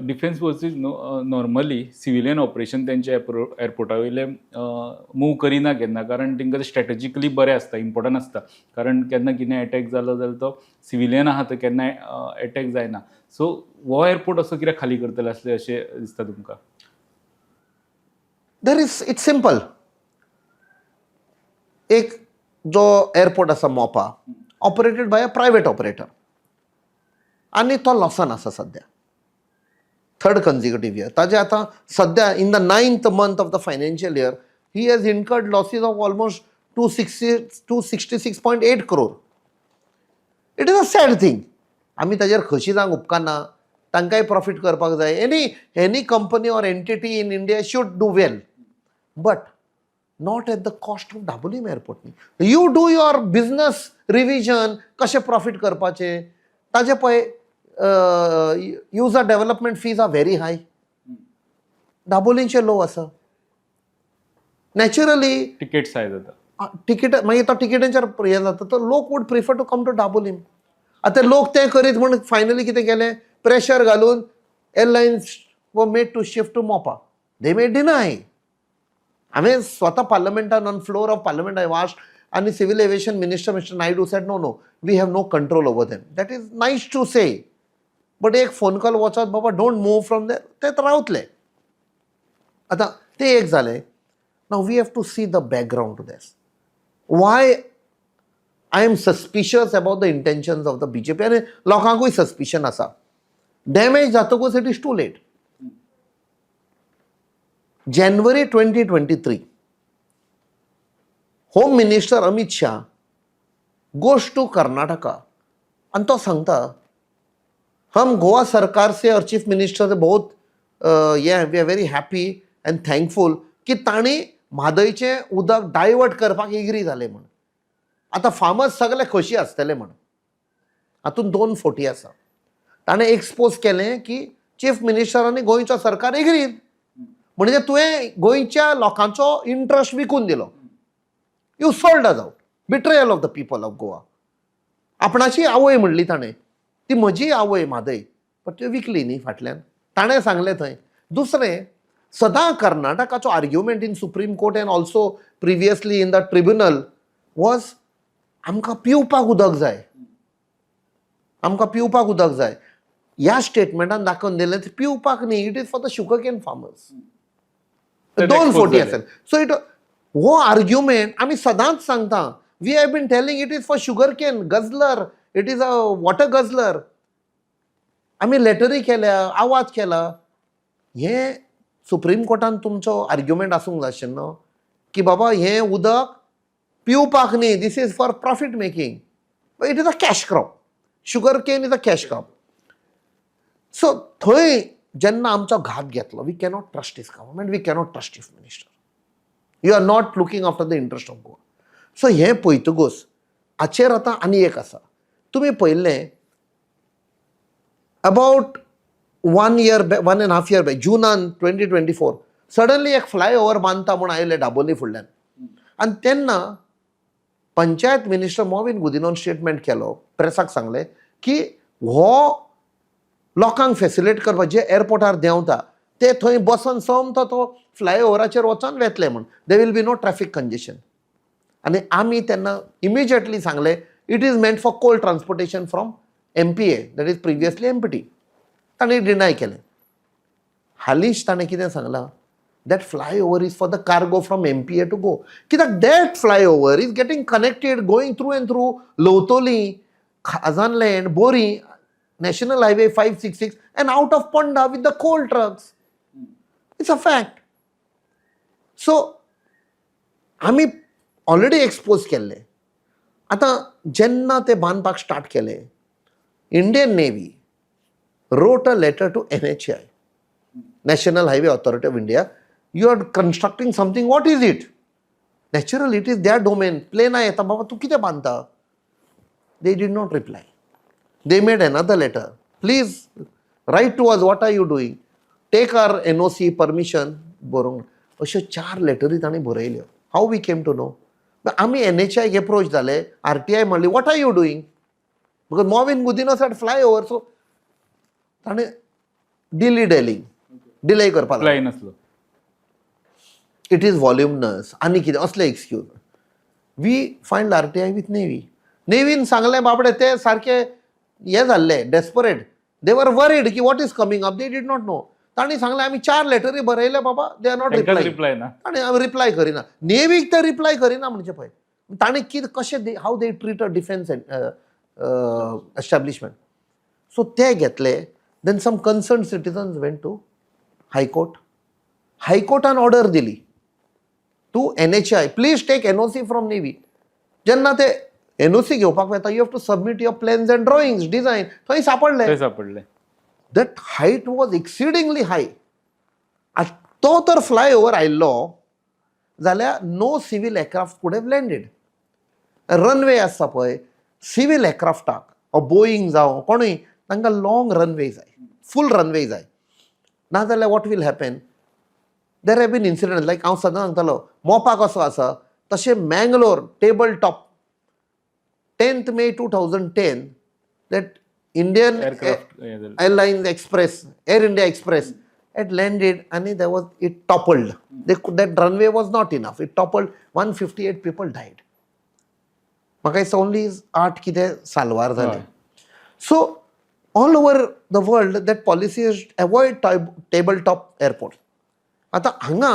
Defence forces न्हू normally civilian operation तेंचे एअरपोर्टा वयले मूव करिना केन्ना, कारण तेंकां ते स्ट्रॅटेजिकली बरें आसता, इम्पॉर्टंट आसता. कारण केन्ना कितें अटॅक जालो जाल्यार तो सिव्हिलियन आहा तो केन्ना अटॅक जायना. सो हो एअरपोर्ट असो कित्याक खाली करतले आसले अशें दिसता तुमकां? It's simple. एक जो एअरपोर्ट आसा मोपा, operated by a private operator, आनी तो लॉसान आसा सध्या, थर्ड कन्झिक्युटीव इयर. ताजे आतां सध्या in the 9th month of the financial year he has incurred losses of almost 266.8 crore. It is a sad thing. आमी ताजेर खोशी जावंक उपकारना, तांकांय प्रॉफीट करपाक जाय. Any company or entity in India should do well, but not at the cost of Dabolim airport. You do your business revision, कशें profit करपाचें. ताजे पळय user development fees are very high, दाबोलींचे लो आसा. नॅचरली टिकेट सायज जाता, तिकीट मागीर तो तिकेटींचेर हें जाता, तर लोक would prefer to come to Dabolim. आतां लोक तें करीत म्हूण फायनली कितें केलें, प्रेशर घालून airlines were made to shift to Mopa. They may deny. हांवें स्वता पार्लमेंटान ऑन फ्लोर ऑफ पार्लमेंट हांवें वास्ट, आनी civil aviation minister mister Naidu said no, we have no control over them. That is nice to say, but एक phone call वचत बाबा don't move from there, ते रावतले. आतां ते एक जालें. Now we have to see the background to this. Why I am suspicious about the intentions of the BJP, आनी लोकांकूय सस्पिशन आसा. डॅमेज जातकूच it is too late. January 2023 home minister Amit Shah goes to Karnataka, आणि तो सांगता हम गोवा सरकार से और चीफ मिनिस्टर से बहुत we are very happy and thankful की तांणी म्हादयचें उदक डायवर्ट करपाक एग्री जाले म्हण. आतां फार्मर्स सगळे खोशी आसतले म्हण. हातून 2 फोटी आसा. ताणें एक्सपोज केलें की चीफ मिनिस्टर आनी गोंयचो सरकार एग्री, म्हणजे तुवें गोंयच्या लोकांचो इंट्रस्ट विकून दिलो. You sold us out. Betrayal of the people of Goa. आपणाची आवय म्हणली ताणें, ती म्हजी आवय म्हादय, पण ती विकली न्ही फाटल्यान. ताणें सांगलें थंय. दुसरें, सदां कर्नाटकाचो argument in Supreme Court and also previously in the tribunal was आमकां पिवपाक उदक जाय, आमकां पिवपाक उदक जाय. ह्या स्टेटमेंटान दाखोवन दिलें पिवपाक न्ही, it is for the sugar cane farmers. 2 फोटी असेल. सो इट हो आर्ग्युमेंट आम्ही सदांच सांगता. We have been telling it is for sugar cane guzzler, it is a water guzzler. आम्ही लेटरी केल्या, आवाज केला. हे सुप्रीम कोर्टान तुमचो आर्ग्युमेंट आसूंक जाय आशिल्लो की बाबा हें उदक पिवपाक न्ही, this is for profit making. It is a cash crop. Sugarcane is a cash crop. So थंय जेन्ना आमचो घात घेतलो, we cannot trust this government, we cannot trust chief minister. You are not looking after the interest of Goa. So हें पळयतकूच हाचेर आतां आनी एक आसा. तुमी पळयल्लें अबाउट 1.5 year बॅक, जुनान 2024 सडनली एक फ्लायओव्हर बांदता म्हूण आयले दाबोली फुडल्यान. आनी तेन्ना पंचायत मिनिस्टर मोविन गुदिनोन स्टेटमेंट केलो, प्रेसाक सांगलें की हो लोकांक फॅसिलिटेट करपाक जे एअरपोर्टार देंवता ते थंय बसून समतो तो फ्लायओव्हराचेर वचोन वेतले म्हूण. There will be no traffic congestion. आनी आमी तेन्ना इमिजिएटली सांगलें it is meant for coal transportation from MPA, that is previously MPT. ताणें डिनाय केलें. हालींच ताणें कितें सांगलां, that flyover is for the cargo from MPA to go. कित्याक that flyover is getting connected going through and through Lotoli, खाजानलँड, Bori, National Highway 566 and out of Ponda with the coal trucks. It's a fact. So आम्ही already expose केल्ले. आतां जेन्ना ते बांदपाक start केले, Indian navy wrote a letter to NHAI, National Highway Authority of India. You are constructing something, what is it? Naturally, it is their domain. Plane येता बाबा तूं कितें बांदता? They did not reply. They made another letter. Please write to us, what are you doing? Take our NOC permission. बरोवंक अश्यो 4 लेटरी तांणी बरयल्यो. How we came to know? आमी NHAI अप्रोच जाले. RTI म्हणली what are you doing? Because Mauvin Godinho said flyover. So ताणें delay करपाक लागले. फ्लाय नासलो. इट इज वॉल्युमनस आनी कितें असले excuse. We find RTI with नेवीन सांगलें बाबडे ते सारके हे जाल्ले डेस्परेट. दे वर वरीड की what is coming up. They did not know. तांणी सांगलें आमी 4 लेटरी बरयले बाबा, दे आर नॉट तांकांच रिप्लाय. रिप्लाय ना. आनी हांव रिप्लाय करिना. नेवीक ते रिप्लाय करिना म्हणजे पळय. तांणी कितें कशें how they treat a defence establishment. So ते घेतले. Then some concern citizens went to high court. हायकोर्टान ऑर्डर दिली to NHI, please take NOC from navy. जेन्ना ते NOC घेवपाक वता, you have to submit your plans and drawings, design. थंय सापडले. थंय सापडले. That height was exceedingly high. तो तर फ्लायओव्हर आयिल्लो जाल्यार no civil aircraft could have landed. Runway आसता पळय सिव्हिल एअरक्राफ्टाक, बोईंग जावं कोणूय, तांकां लॉंग रनवे जाय, फूल रनवे जाय. नाजाल्यार what will happen, there have been incident like हांव सदां सांगतालो मोपा कसो आसा तशें Mangalore table top 10th May 2010 that Indian aircraft Airlines Express, Air India Express had landed and it toppled. That runway was not enough. It toppled. 158 people died. म्हाका दिसता only 8 कितें साल्वार जाले. So all over the world that policy is avoid tabletop airports. आता हांगा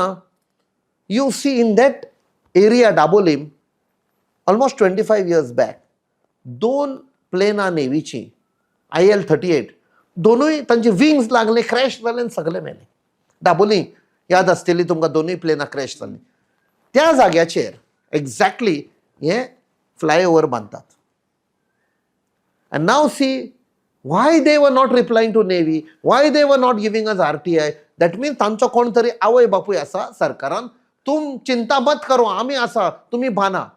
you see in that area Dabolim almost 25 years back 2 प्लेनां नेवीची IL-38 दोनूय तांचे wings लागले, crash जाले आनी सगळे मेले. दाबोली याद आसतली तुमकां, दोनूय प्लेनां क्रॅश जाल्ली. त्या जाग्याचेर एक्झॅक्टली हे फ्लायओव्हर बांदतात. अँड नाव see why they were not replying to Navy, why they were not giving us RTI. That means तांचो कोण तरी आवय बापूय आसा सरकारान, तुम चिंता मत करो, आमी आसा, तुमी बाना.